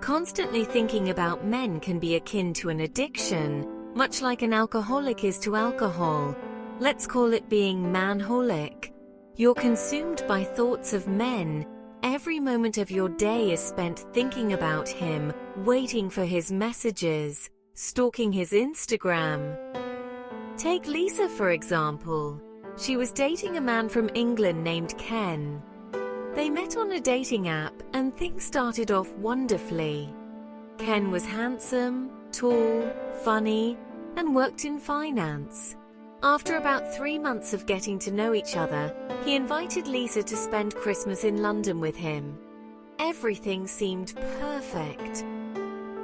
Constantly thinking about men can be akin to an addiction, much like an alcoholic is to alcohol. Let's call it being man-holic. You're consumed by thoughts of men. Every moment of your day is spent thinking about him, waiting for his messages, stalking his Instagram. Take Lisa for example. She was dating a man from England named Ken. They met on a dating app and things started off wonderfully. Ken was handsome, tall, funny, and worked in finance. After about 3 months of getting to know each other, he invited Lisa to spend Christmas in London with him. Everything seemed perfect.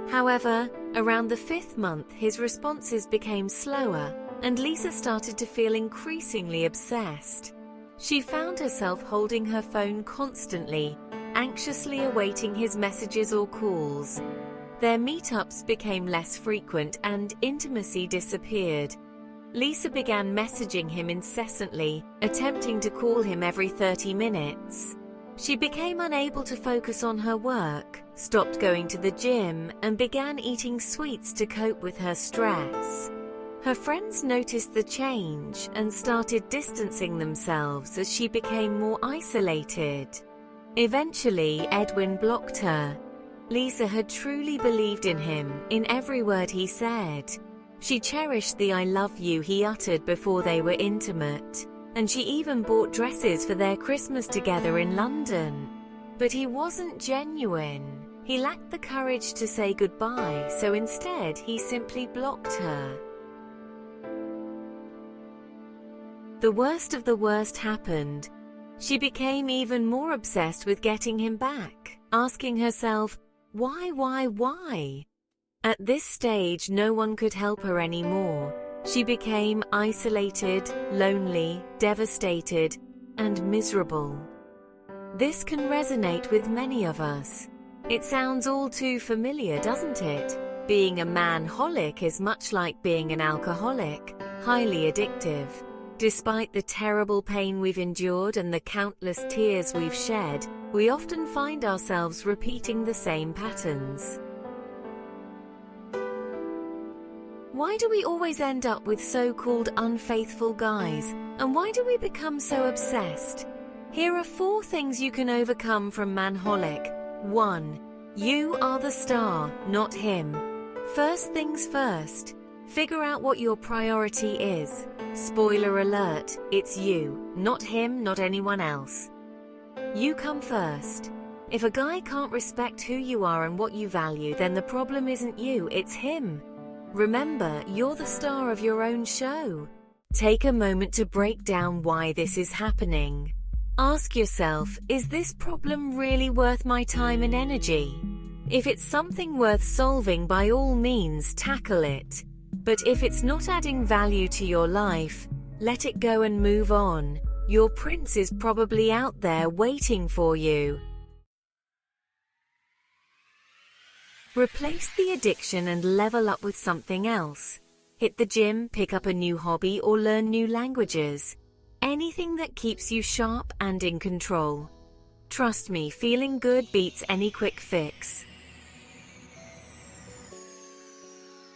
However, around the 5th month, his responses became slower, and Lisa started to feel increasingly obsessed. She found herself holding her phone constantly, anxiously awaiting his messages or calls. Their meetups became less frequent and intimacy disappeared. Lisa began messaging him incessantly, attempting to call him every 30 minutes. She became unable to focus on her work, stopped going to the gym, and began eating sweets to cope with her stress. Her friends noticed the change and started distancing themselves as she became more isolated. Eventually, Edwin blocked her. Lisa had truly believed in him, in every word he said. She cherished the "I love you" he uttered before they were intimate, and she even bought dresses for their Christmas together in London. But he wasn't genuine. He lacked the courage to say goodbye, so instead he simply blocked her. The worst of the worst happened. She became even more obsessed with getting him back, asking herself, why? At this stage, no one could help her anymore. She became isolated, lonely, devastated, and miserable. This can resonate with many of us. It sounds all too familiar, doesn't it? Being a man-holic is much like being an alcoholic, highly addictive. Despite the terrible pain we've endured and the countless tears we've shed, we often find ourselves repeating the same patterns. Why do we always end up with so-called unfaithful guys? And why do we become so obsessed? Here are 4 things you can overcome from man-holic. 1. You are the star, not him. First things first. Figure out what your priority is. Spoiler alert, it's you, not him, not anyone else. You come first. If a guy can't respect who you are and what you value, then the problem isn't you, it's him. Remember, you're the star of your own show. Take a moment to break down why this is happening. Ask yourself, is this problem really worth my time and energy? If it's something worth solving, by all means, tackle it. But if it's not adding value to your life, let it go and move on. Your prince is probably out there waiting for you. Replace the addiction and level up with something else. Hit the gym, pick up a new hobby, or learn new languages. Anything that keeps you sharp and in control. Trust me, feeling good beats any quick fix.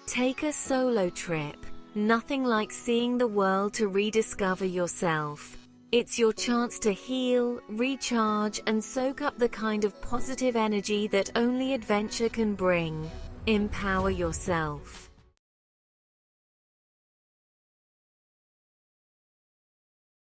Take a solo trip. Nothing like seeing the world to rediscover yourself. It's your chance to heal, recharge, and soak up the kind of positive energy that only adventure can bring. Empower yourself.